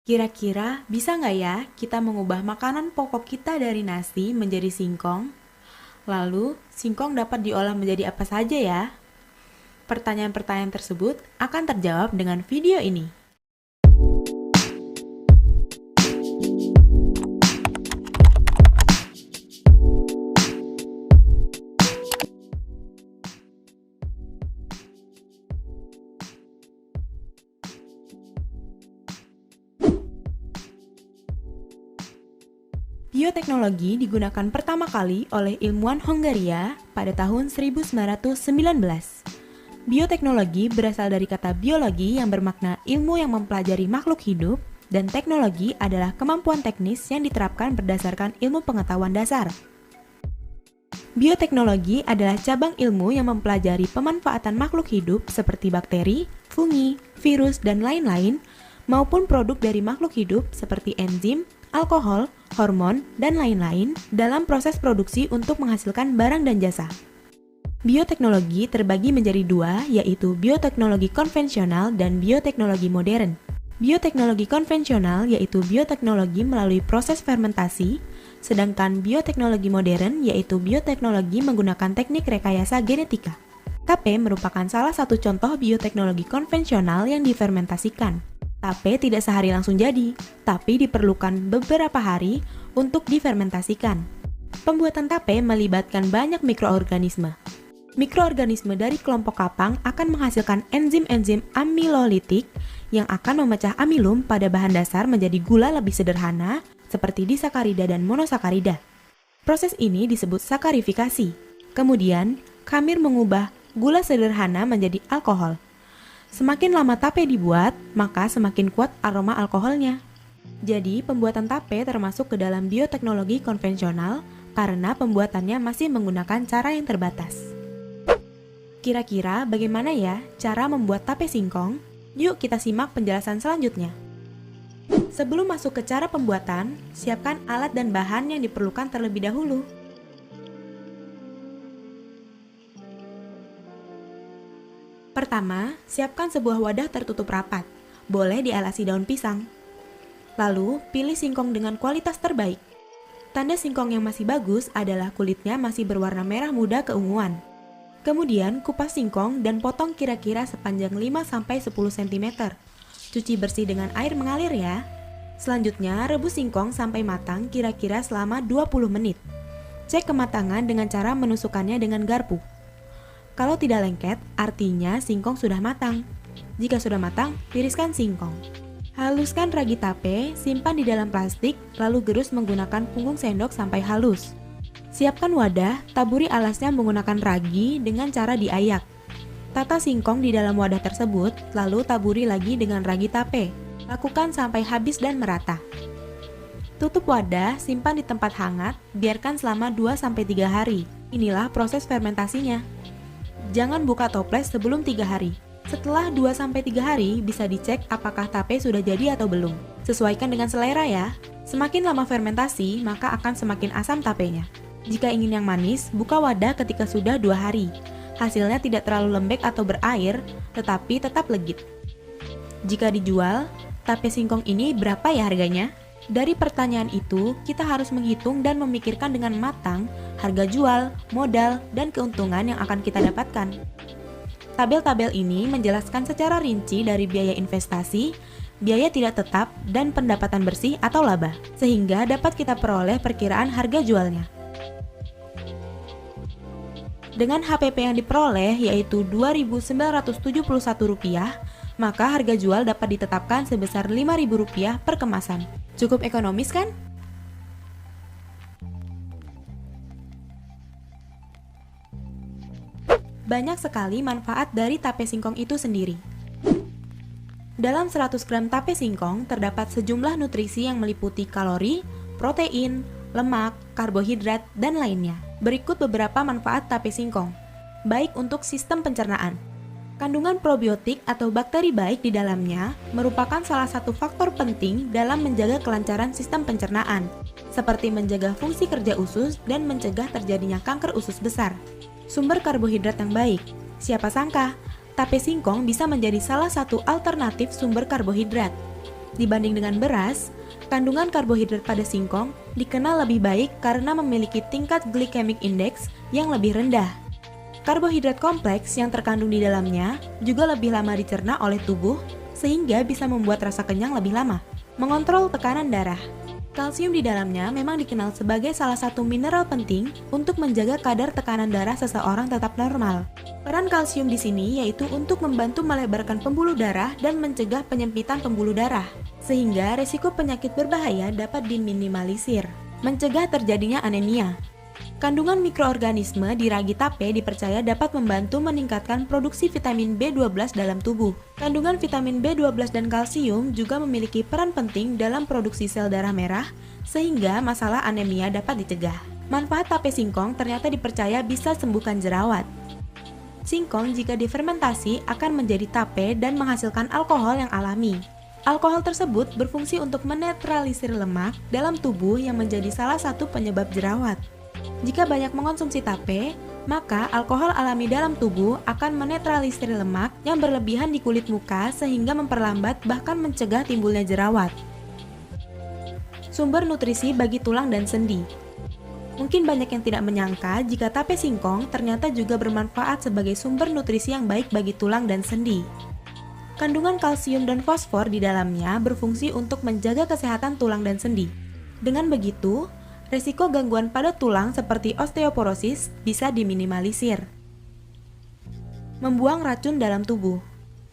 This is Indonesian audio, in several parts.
Kira-kira bisa nggak ya kita mengubah makanan pokok kita dari nasi menjadi singkong? Lalu, singkong dapat diolah menjadi apa saja ya? Pertanyaan-pertanyaan tersebut akan terjawab dengan video ini. Bioteknologi digunakan pertama kali oleh ilmuwan Hongaria pada tahun 1919. Bioteknologi berasal dari kata biologi yang bermakna ilmu yang mempelajari makhluk hidup, dan teknologi adalah kemampuan teknis yang diterapkan berdasarkan ilmu pengetahuan dasar. Bioteknologi adalah cabang ilmu yang mempelajari pemanfaatan makhluk hidup seperti bakteri, fungi, virus, dan lain-lain, maupun produk dari makhluk hidup seperti enzim, alkohol, hormon, dan lain-lain dalam proses produksi untuk menghasilkan barang dan jasa. Bioteknologi terbagi menjadi dua, yaitu bioteknologi konvensional dan bioteknologi modern. Bioteknologi konvensional yaitu bioteknologi melalui proses fermentasi, sedangkan bioteknologi modern yaitu bioteknologi menggunakan teknik rekayasa genetika. Tape merupakan salah satu contoh bioteknologi konvensional yang difermentasikan. Tape tidak sehari langsung jadi, tapi diperlukan beberapa hari untuk difermentasikan. Pembuatan tape melibatkan banyak mikroorganisme. Mikroorganisme dari kelompok kapang akan menghasilkan enzim-enzim amilolitik yang akan memecah amilum pada bahan dasar menjadi gula lebih sederhana seperti disakarida dan monosakarida. Proses ini disebut sakarifikasi. Kemudian, khamir mengubah gula sederhana menjadi alkohol. Semakin lama tape dibuat, maka semakin kuat aroma alkoholnya. Jadi, pembuatan tape termasuk ke dalam bioteknologi konvensional karena pembuatannya masih menggunakan cara yang terbatas. Kira-kira bagaimana ya cara membuat tape singkong? Yuk kita simak penjelasan selanjutnya. Sebelum masuk ke cara pembuatan, siapkan alat dan bahan yang diperlukan terlebih dahulu. Pertama, siapkan sebuah wadah tertutup rapat. Boleh dialasi daun pisang. Lalu, pilih singkong dengan kualitas terbaik. Tanda singkong yang masih bagus adalah kulitnya masih berwarna merah muda keunguan. Kemudian, kupas singkong dan potong kira-kira sepanjang 5-10 cm. Cuci bersih dengan air mengalir ya. Selanjutnya, rebus singkong sampai matang kira-kira selama 20 menit. Cek kematangan dengan cara menusukkannya dengan garpu. Kalau tidak lengket, artinya singkong sudah matang. Jika sudah matang, tiriskan singkong. Haluskan ragi tape, simpan di dalam plastik, lalu gerus menggunakan punggung sendok sampai halus. Siapkan wadah, taburi alasnya menggunakan ragi dengan cara diayak. Tata singkong di dalam wadah tersebut, lalu taburi lagi dengan ragi tape. Lakukan sampai habis dan merata. Tutup wadah, simpan di tempat hangat, biarkan selama 2-3 hari. Inilah proses fermentasinya. Jangan buka toples sebelum 3 hari. Setelah 2-3 hari, bisa dicek apakah tape sudah jadi atau belum. Sesuaikan dengan selera ya. Semakin lama fermentasi, maka akan semakin asam tapenya. Jika ingin yang manis, buka wadah ketika sudah 2 hari. Hasilnya tidak terlalu lembek atau berair, tetapi tetap legit. Jika dijual, tape singkong ini berapa ya harganya? Dari pertanyaan itu, kita harus menghitung dan memikirkan dengan matang harga jual, modal, dan keuntungan yang akan kita dapatkan. Tabel-tabel ini menjelaskan secara rinci dari biaya investasi, biaya tidak tetap, dan pendapatan bersih atau laba, sehingga dapat kita peroleh perkiraan harga jualnya. Dengan HPP yang diperoleh yaitu Rp2.971, maka harga jual dapat ditetapkan sebesar Rp5.000 per kemasan. Cukup ekonomis kan? Banyak sekali manfaat dari tape singkong itu sendiri. Dalam 100 gram tape singkong terdapat sejumlah nutrisi yang meliputi kalori, protein, lemak, karbohidrat, dan lainnya. Berikut beberapa manfaat tape singkong. Baik untuk sistem pencernaan. Kandungan probiotik atau bakteri baik di dalamnya merupakan salah satu faktor penting dalam menjaga kelancaran sistem pencernaan, seperti menjaga fungsi kerja usus dan mencegah terjadinya kanker usus besar. Sumber karbohidrat yang baik. Siapa sangka, tape singkong bisa menjadi salah satu alternatif sumber karbohidrat. Dibanding dengan beras, kandungan karbohidrat pada singkong dikenal lebih baik karena memiliki tingkat glycemic index yang lebih rendah. Karbohidrat kompleks yang terkandung di dalamnya juga lebih lama dicerna oleh tubuh sehingga bisa membuat rasa kenyang lebih lama. Mengontrol tekanan darah. Kalsium di dalamnya memang dikenal sebagai salah satu mineral penting untuk menjaga kadar tekanan darah seseorang tetap normal. Peran kalsium di sini yaitu untuk membantu melebarkan pembuluh darah dan mencegah penyempitan pembuluh darah, sehingga risiko penyakit berbahaya dapat diminimalisir, mencegah terjadinya anemia. Kandungan mikroorganisme di ragi tape dipercaya dapat membantu meningkatkan produksi vitamin B12 dalam tubuh. Kandungan vitamin B12 dan kalsium juga memiliki peran penting dalam produksi sel darah merah, sehingga masalah anemia dapat dicegah. Manfaat tape singkong ternyata dipercaya bisa sembuhkan jerawat. Singkong jika difermentasi akan menjadi tape dan menghasilkan alkohol yang alami. Alkohol tersebut berfungsi untuk menetralisir lemak dalam tubuh yang menjadi salah satu penyebab jerawat. Jika banyak mengonsumsi tape, maka alkohol alami dalam tubuh akan menetralisir lemak yang berlebihan di kulit muka sehingga memperlambat bahkan mencegah timbulnya jerawat. Sumber nutrisi bagi tulang dan sendi. Mungkin banyak yang tidak menyangka jika tape singkong ternyata juga bermanfaat sebagai sumber nutrisi yang baik bagi tulang dan sendi. Kandungan kalsium dan fosfor di dalamnya berfungsi untuk menjaga kesehatan tulang dan sendi. Dengan begitu, resiko gangguan pada tulang seperti osteoporosis bisa diminimalisir. Membuang racun dalam tubuh.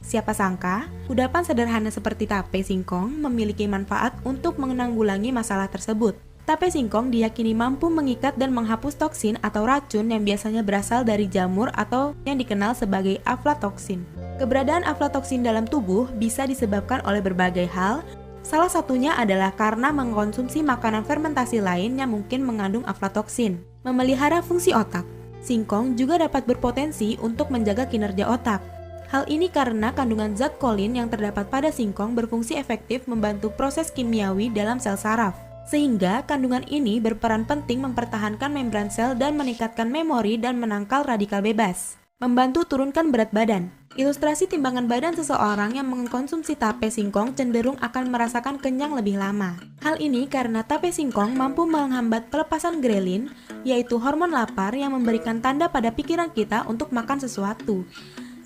Siapa sangka, kudapan sederhana seperti tape singkong memiliki manfaat untuk menanggulangi masalah tersebut. Tape singkong diyakini mampu mengikat dan menghapus toksin atau racun yang biasanya berasal dari jamur atau yang dikenal sebagai aflatoksin. Keberadaan aflatoksin dalam tubuh bisa disebabkan oleh berbagai hal. Salah satunya adalah karena mengkonsumsi makanan fermentasi lain yang mungkin mengandung aflatoksin. Memelihara fungsi otak. Singkong juga dapat berpotensi untuk menjaga kinerja otak. Hal ini karena kandungan zat kolin yang terdapat pada singkong berfungsi efektif membantu proses kimiawi dalam sel saraf. Sehingga kandungan ini berperan penting mempertahankan membran sel dan meningkatkan memori dan menangkal radikal bebas. Membantu turunkan berat badan. Ilustrasi timbangan badan seseorang yang mengkonsumsi tape singkong cenderung akan merasakan kenyang lebih lama. Hal ini karena tape singkong mampu menghambat pelepasan grelin, yaitu hormon lapar yang memberikan tanda pada pikiran kita untuk makan sesuatu.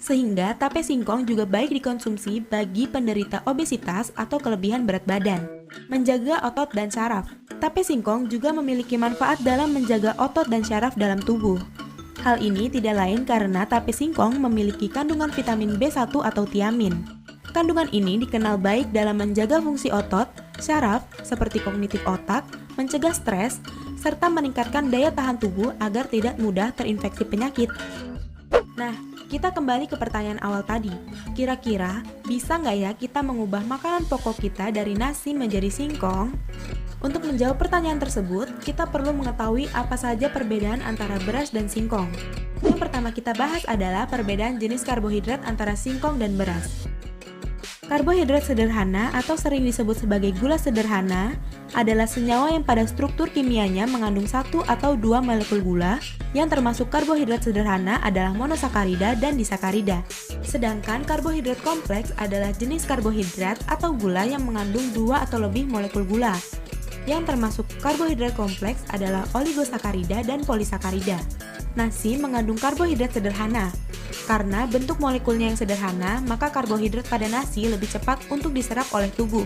Sehingga tape singkong juga baik dikonsumsi bagi penderita obesitas atau kelebihan berat badan. Menjaga otot dan syaraf. Tape singkong juga memiliki manfaat dalam menjaga otot dan syaraf dalam tubuh. Hal ini tidak lain karena tape singkong memiliki kandungan vitamin B1 atau tiamin. Kandungan ini dikenal baik dalam menjaga fungsi otot, syaraf, seperti kognitif otak, mencegah stres, serta meningkatkan daya tahan tubuh agar tidak mudah terinfeksi penyakit. Nah, kita kembali ke pertanyaan awal tadi. Kira-kira bisa nggak ya kita mengubah makanan pokok kita dari nasi menjadi singkong? Untuk menjawab pertanyaan tersebut, kita perlu mengetahui apa saja perbedaan antara beras dan singkong. Yang pertama kita bahas adalah perbedaan jenis karbohidrat antara singkong dan beras. Karbohidrat sederhana atau sering disebut sebagai gula sederhana adalah senyawa yang pada struktur kimianya mengandung satu atau dua molekul gula, yang termasuk karbohidrat sederhana adalah monosakarida dan disakarida. Sedangkan karbohidrat kompleks adalah jenis karbohidrat atau gula yang mengandung dua atau lebih molekul gula. Yang termasuk karbohidrat kompleks adalah oligosakarida dan polisakarida. Nasi mengandung karbohidrat sederhana. Karena bentuk molekulnya yang sederhana, maka karbohidrat pada nasi lebih cepat untuk diserap oleh tubuh,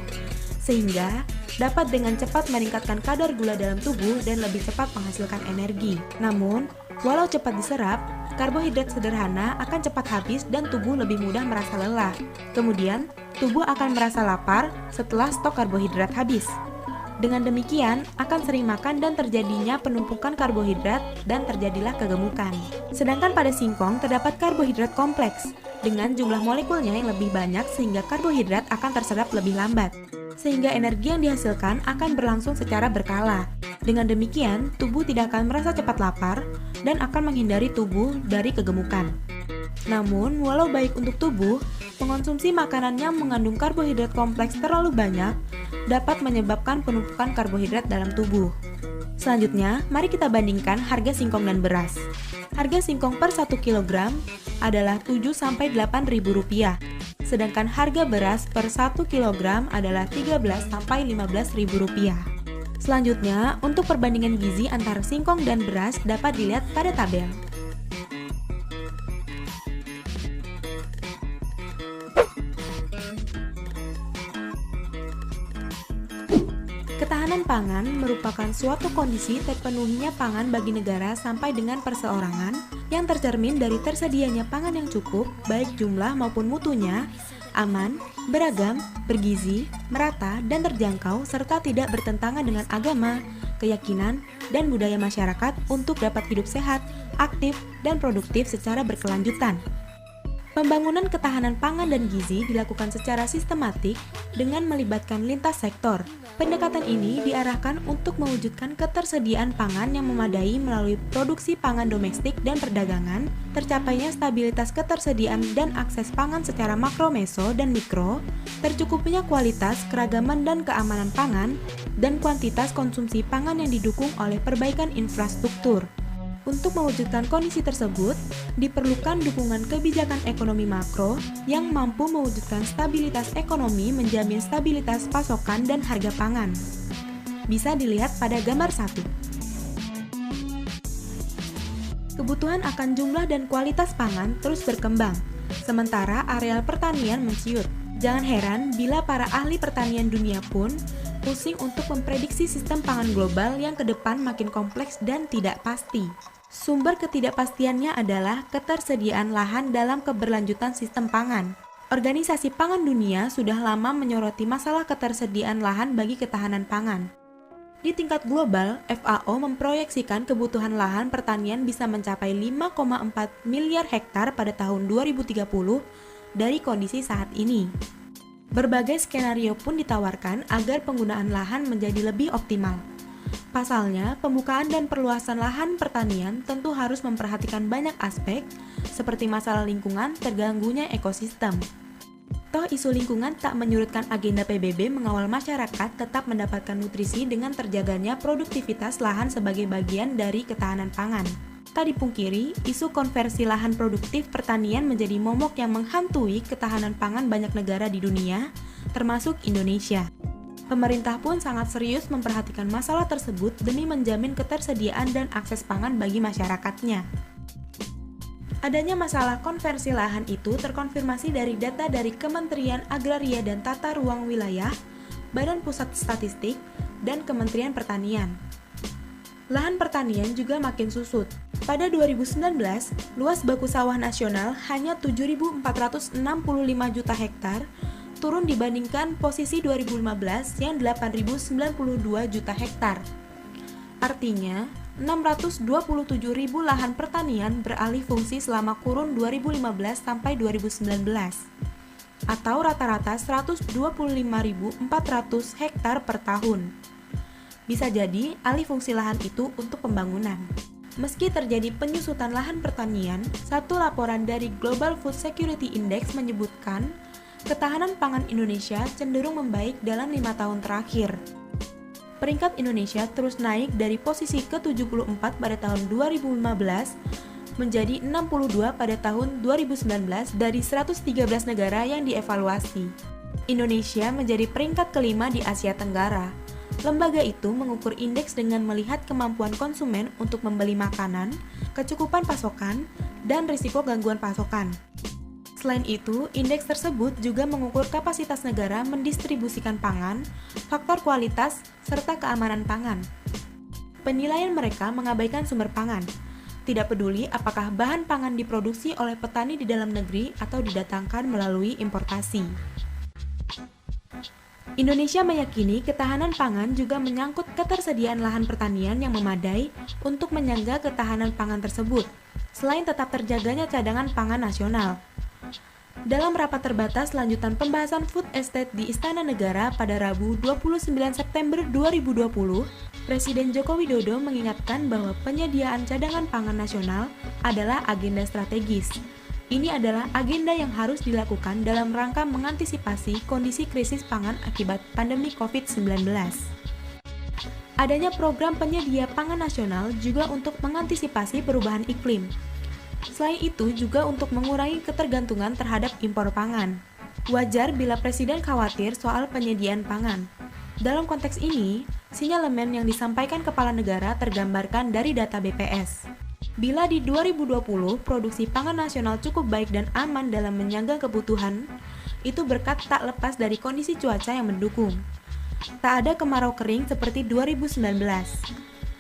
sehingga dapat dengan cepat meningkatkan kadar gula dalam tubuh dan lebih cepat menghasilkan energi. Namun, walau cepat diserap, karbohidrat sederhana akan cepat habis dan tubuh lebih mudah merasa lelah. Kemudian, tubuh akan merasa lapar setelah stok karbohidrat habis. Dengan demikian, akan sering makan dan terjadinya penumpukan karbohidrat dan terjadilah kegemukan. Sedangkan pada singkong terdapat karbohidrat kompleks, dengan jumlah molekulnya yang lebih banyak sehingga karbohidrat akan terserap lebih lambat. Sehingga energi yang dihasilkan akan berlangsung secara berkala. Dengan demikian, tubuh tidak akan merasa cepat lapar dan akan menghindari tubuh dari kegemukan. Namun, walau baik untuk tubuh, mengonsumsi makanan yang mengandung karbohidrat kompleks terlalu banyak dapat menyebabkan penumpukan karbohidrat dalam tubuh. Selanjutnya, mari kita bandingkan harga singkong dan beras. Harga singkong per 1 kg adalah 7-8 ribu rupiah, sedangkan harga beras per 1 kg adalah 13-15 ribu rupiah. Selanjutnya, untuk perbandingan gizi antara singkong dan beras dapat dilihat pada tabel. Ketahanan pangan merupakan suatu kondisi terpenuhinya pangan bagi negara sampai dengan perseorangan yang tercermin dari tersedianya pangan yang cukup, baik jumlah maupun mutunya, aman, beragam, bergizi, merata, dan terjangkau, serta tidak bertentangan dengan agama, keyakinan, dan budaya masyarakat untuk dapat hidup sehat, aktif, dan produktif secara berkelanjutan. Pembangunan ketahanan pangan dan gizi dilakukan secara sistematik dengan melibatkan lintas sektor. Pendekatan ini diarahkan untuk mewujudkan ketersediaan pangan yang memadai melalui produksi pangan domestik dan perdagangan, tercapainya stabilitas ketersediaan dan akses pangan secara makro, meso, dan mikro, tercukupnya kualitas, keragaman, dan keamanan pangan, dan kuantitas konsumsi pangan yang didukung oleh perbaikan infrastruktur. Untuk mewujudkan kondisi tersebut, diperlukan dukungan kebijakan ekonomi makro yang mampu mewujudkan stabilitas ekonomi, menjamin stabilitas pasokan dan harga pangan. Bisa dilihat pada gambar 1. Kebutuhan akan jumlah dan kualitas pangan terus berkembang, sementara areal pertanian menciut. Jangan heran bila para ahli pertanian dunia pun pusing untuk memprediksi sistem pangan global yang ke depan makin kompleks dan tidak pasti. Sumber ketidakpastiannya adalah ketersediaan lahan dalam keberlanjutan sistem pangan. Organisasi Pangan Dunia sudah lama menyoroti masalah ketersediaan lahan bagi ketahanan pangan. Di tingkat global, FAO memproyeksikan kebutuhan lahan pertanian bisa mencapai 5,4 miliar hektar pada tahun 2030 dari kondisi saat ini. Berbagai skenario pun ditawarkan agar penggunaan lahan menjadi lebih optimal. Pasalnya, pembukaan dan perluasan lahan pertanian tentu harus memperhatikan banyak aspek, seperti masalah lingkungan, terganggunya ekosistem. Toh isu lingkungan tak menyurutkan agenda PBB mengawal masyarakat tetap mendapatkan nutrisi dengan terjaganya produktivitas lahan sebagai bagian dari ketahanan pangan. Tak dipungkiri, isu konversi lahan produktif pertanian menjadi momok yang menghantui ketahanan pangan banyak negara di dunia, termasuk Indonesia. Pemerintah pun sangat serius memperhatikan masalah tersebut demi menjamin ketersediaan dan akses pangan bagi masyarakatnya. Adanya masalah konversi lahan itu terkonfirmasi dari data dari Kementerian Agraria dan Tata Ruang Wilayah, Badan Pusat Statistik, dan Kementerian Pertanian. Lahan pertanian juga makin susut. Pada 2019, luas baku sawah nasional hanya 7.465 juta hektar, turun dibandingkan posisi 2015 yang 8.092 juta hektar. Artinya, 627.000 lahan pertanian beralih fungsi selama kurun 2015 sampai 2019, atau rata-rata 125.400 hektar per tahun. Bisa jadi, alih fungsi lahan itu untuk pembangunan. Meski terjadi penyusutan lahan pertanian, satu laporan dari Global Food Security Index menyebutkan ketahanan pangan Indonesia cenderung membaik dalam 5 tahun terakhir. Peringkat Indonesia terus naik dari posisi ke-74 pada tahun 2015 menjadi 62 pada tahun 2019 dari 113 negara yang dievaluasi. Indonesia menjadi peringkat kelima di Asia Tenggara. Lembaga itu mengukur indeks dengan melihat kemampuan konsumen untuk membeli makanan, kecukupan pasokan, dan risiko gangguan pasokan. Selain itu, indeks tersebut juga mengukur kapasitas negara mendistribusikan pangan, faktor kualitas, serta keamanan pangan. Penilaian mereka mengabaikan sumber pangan, tidak peduli apakah bahan pangan diproduksi oleh petani di dalam negeri atau didatangkan melalui importasi. Indonesia meyakini ketahanan pangan juga menyangkut ketersediaan lahan pertanian yang memadai untuk menyangga ketahanan pangan tersebut, selain tetap terjaganya cadangan pangan nasional. Dalam rapat terbatas lanjutan pembahasan food estate di Istana Negara pada Rabu 29 September 2020, Presiden Joko Widodo mengingatkan bahwa penyediaan cadangan pangan nasional adalah agenda strategis. Ini adalah agenda yang harus dilakukan dalam rangka mengantisipasi kondisi krisis pangan akibat pandemi COVID-19. Adanya program penyedia pangan nasional juga untuk mengantisipasi perubahan iklim. Selain itu juga untuk mengurangi ketergantungan terhadap impor pangan. Wajar bila Presiden khawatir soal penyediaan pangan. Dalam konteks ini, sinyalemen yang disampaikan kepala negara tergambarkan dari data BPS. Bila di 2020 produksi pangan nasional cukup baik dan aman dalam menyangga kebutuhan, itu berkat tak lepas dari kondisi cuaca yang mendukung. Tak ada kemarau kering seperti 2019.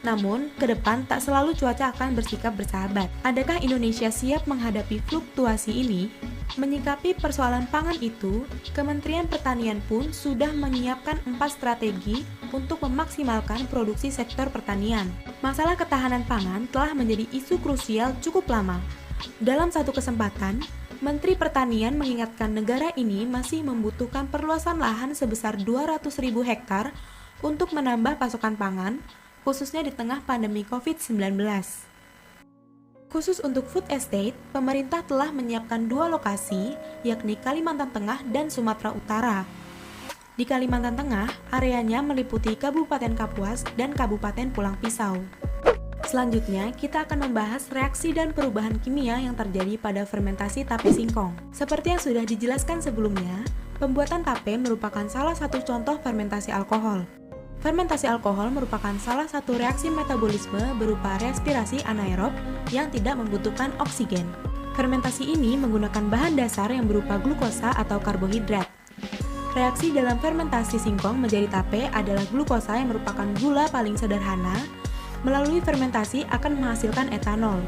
Namun, ke depan tak selalu cuaca akan bersikap bersahabat. Adakah Indonesia siap menghadapi fluktuasi ini? Menyikapi persoalan pangan itu, Kementerian Pertanian pun sudah menyiapkan 4 strategi untuk memaksimalkan produksi sektor pertanian. Masalah ketahanan pangan telah menjadi isu krusial cukup lama. Dalam satu kesempatan, Menteri Pertanian mengingatkan negara ini masih membutuhkan perluasan lahan sebesar 200.000 hektar untuk menambah pasokan pangan, khususnya di tengah pandemi COVID-19. Khusus untuk food estate, pemerintah telah menyiapkan 2 lokasi, yakni Kalimantan Tengah dan Sumatera Utara. Di Kalimantan Tengah, areanya meliputi Kabupaten Kapuas dan Kabupaten Pulang Pisau. Selanjutnya, kita akan membahas reaksi dan perubahan kimia yang terjadi pada fermentasi tape singkong. Seperti yang sudah dijelaskan sebelumnya, pembuatan tape merupakan salah satu contoh fermentasi alkohol. Fermentasi alkohol merupakan salah satu reaksi metabolisme berupa respirasi anaerob yang tidak membutuhkan oksigen. Fermentasi ini menggunakan bahan dasar yang berupa glukosa atau karbohidrat. Reaksi dalam fermentasi singkong menjadi tape adalah glukosa yang merupakan gula paling sederhana. Melalui fermentasi akan menghasilkan etanol.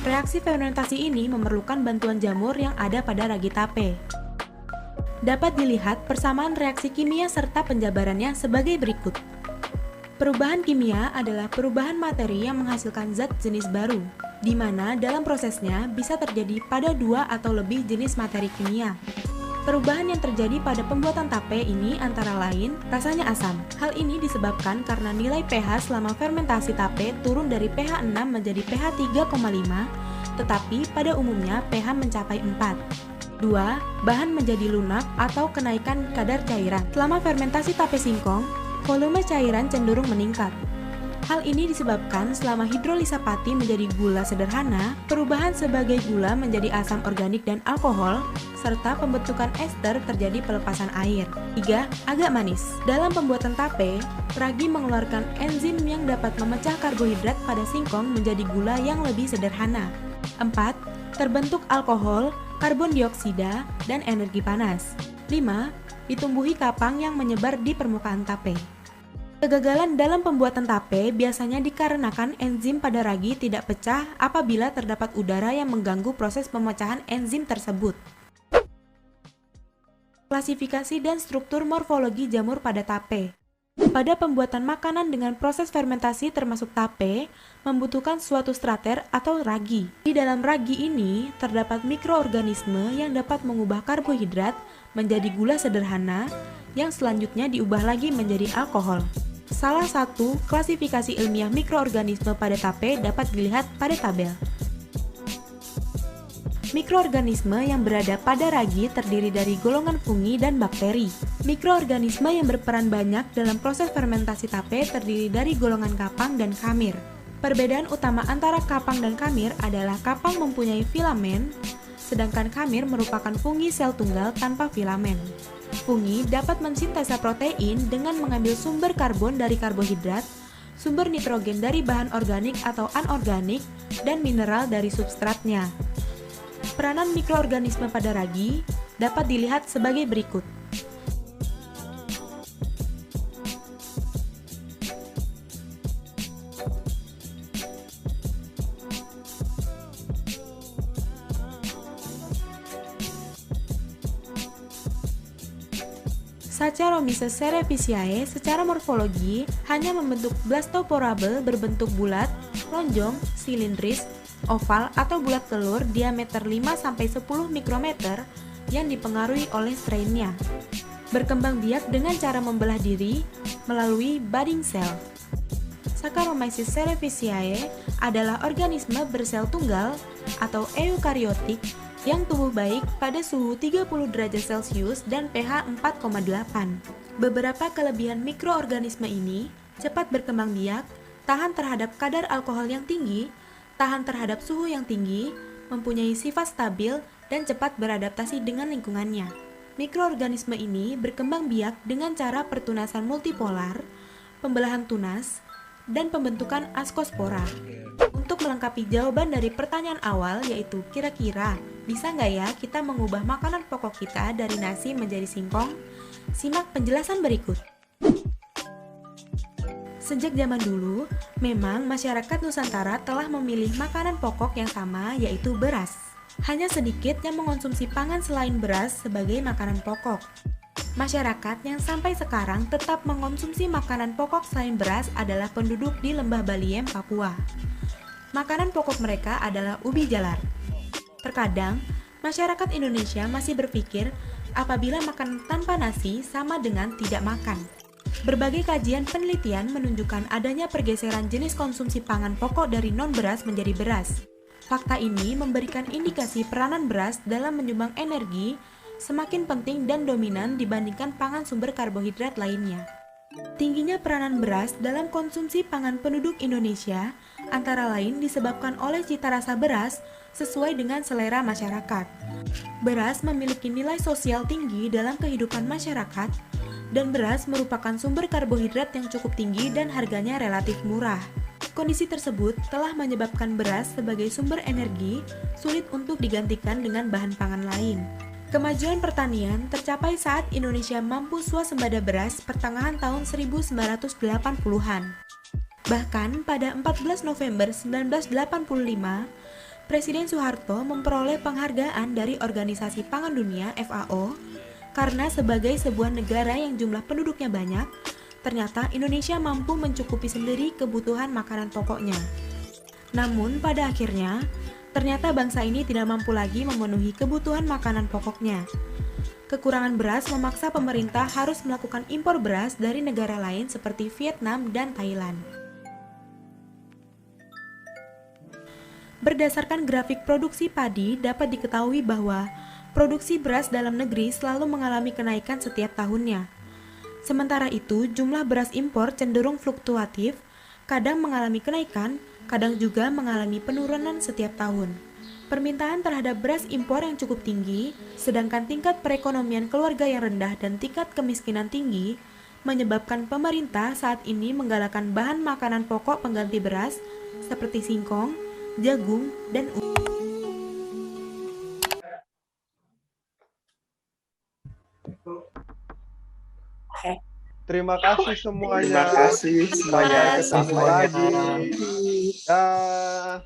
Reaksi fermentasi ini memerlukan bantuan jamur yang ada pada ragi tape. Dapat dilihat persamaan reaksi kimia serta penjabarannya sebagai berikut. Perubahan kimia adalah perubahan materi yang menghasilkan zat jenis baru, di mana dalam prosesnya bisa terjadi pada 2 atau lebih jenis materi kimia. Perubahan yang terjadi pada pembuatan tape ini antara lain rasanya asam. Hal ini disebabkan karena nilai pH selama fermentasi tape turun dari pH 6 menjadi pH 3,5, tetapi pada umumnya pH mencapai 4. 2. Bahan menjadi lunak atau kenaikan kadar cairan. Selama fermentasi tape singkong, volume cairan cenderung meningkat. Hal ini disebabkan selama hidrolisa pati menjadi gula sederhana, perubahan sebagai gula menjadi asam organik dan alkohol, serta pembentukan ester terjadi pelepasan air. 3. Agak manis. Dalam pembuatan tape, ragi mengeluarkan enzim yang dapat memecah karbohidrat pada singkong menjadi gula yang lebih sederhana. 4. Terbentuk alkohol, karbon dioksida, dan energi panas. 5. Ditumbuhi kapang yang menyebar di permukaan tape. Kegagalan dalam pembuatan tape biasanya dikarenakan enzim pada ragi tidak pecah apabila terdapat udara yang mengganggu proses pemecahan enzim tersebut. Klasifikasi dan struktur morfologi jamur pada tape. Pada pembuatan makanan dengan proses fermentasi termasuk tape, membutuhkan suatu strater atau ragi. Di dalam ragi ini, terdapat mikroorganisme yang dapat mengubah karbohidrat menjadi gula sederhana, yang selanjutnya diubah lagi menjadi alkohol. Salah satu klasifikasi ilmiah mikroorganisme pada tape dapat dilihat pada tabel. Mikroorganisme yang berada pada ragi terdiri dari golongan fungi dan bakteri. Mikroorganisme yang berperan banyak dalam proses fermentasi tape terdiri dari golongan kapang dan kamir. Perbedaan utama antara kapang dan kamir adalah kapang mempunyai filamen, sedangkan kamir merupakan fungi sel tunggal tanpa filamen. Fungi dapat mensintesa protein dengan mengambil sumber karbon dari karbohidrat, sumber nitrogen dari bahan organik atau anorganik, dan mineral dari substratnya. Peranan mikroorganisme pada ragi dapat dilihat sebagai berikut. Saccharomyces cerevisiae secara morfologi hanya membentuk blastoporable berbentuk bulat, lonjong, silindris, oval atau bulat telur diameter 5-10 mikrometer yang dipengaruhi oleh strainnya. Berkembang biak dengan cara membelah diri melalui budding cell. Saccharomyces cerevisiae adalah organisme bersel tunggal atau eukariotik yang tumbuh baik pada suhu 30 derajat Celcius dan pH 4,8. Beberapa kelebihan mikroorganisme ini cepat berkembang biak, tahan terhadap kadar alkohol yang tinggi, tahan terhadap suhu yang tinggi, mempunyai sifat stabil, dan cepat beradaptasi dengan lingkungannya. Mikroorganisme ini berkembang biak dengan cara pertunasan multipolar, pembelahan tunas, dan pembentukan askospora. Untuk melengkapi jawaban dari pertanyaan awal, yaitu kira-kira bisa nggak ya kita mengubah makanan pokok kita dari nasi menjadi singkong? Simak penjelasan berikut. Sejak zaman dulu, memang masyarakat Nusantara telah memilih makanan pokok yang sama, yaitu beras. Hanya sedikit yang mengonsumsi pangan selain beras sebagai makanan pokok. Masyarakat yang sampai sekarang tetap mengonsumsi makanan pokok selain beras adalah penduduk di Lembah Baliem, Papua. Makanan pokok mereka adalah ubi jalar. Terkadang, masyarakat Indonesia masih berpikir apabila makan tanpa nasi sama dengan tidak makan. Berbagai kajian penelitian menunjukkan adanya pergeseran jenis konsumsi pangan pokok dari non-beras menjadi beras. Fakta ini memberikan indikasi peranan beras dalam menyumbang energi semakin penting dan dominan dibandingkan pangan sumber karbohidrat lainnya. Tingginya peranan beras dalam konsumsi pangan penduduk Indonesia antara lain disebabkan oleh cita rasa beras sesuai dengan selera masyarakat. Beras memiliki nilai sosial tinggi dalam kehidupan masyarakat, dan beras merupakan sumber karbohidrat yang cukup tinggi dan harganya relatif murah. Kondisi tersebut telah menyebabkan beras sebagai sumber energi sulit untuk digantikan dengan bahan pangan lain. Kemajuan pertanian tercapai saat Indonesia mampu swasembada beras pertengahan tahun 1980-an. Bahkan pada 14 November 1985, Presiden Soeharto memperoleh penghargaan dari Organisasi Pangan Dunia (FAO) karena sebagai sebuah negara yang jumlah penduduknya banyak, ternyata Indonesia mampu mencukupi sendiri kebutuhan makanan pokoknya. Namun pada akhirnya, ternyata bangsa ini tidak mampu lagi memenuhi kebutuhan makanan pokoknya. Kekurangan beras memaksa pemerintah harus melakukan impor beras dari negara lain seperti Vietnam dan Thailand. Berdasarkan grafik produksi padi, dapat diketahui bahwa produksi beras dalam negeri selalu mengalami kenaikan setiap tahunnya. Sementara itu, jumlah beras impor cenderung fluktuatif, kadang mengalami kenaikan, kadang juga mengalami penurunan setiap tahun. Permintaan terhadap beras impor yang cukup tinggi, sedangkan tingkat perekonomian keluarga yang rendah dan tingkat kemiskinan tinggi, menyebabkan pemerintah saat ini menggalakkan bahan makanan pokok pengganti beras seperti singkong, jagung, dan Terima kasih semuanya. Terima kasih semuanya. Ketemu lagi. Dah.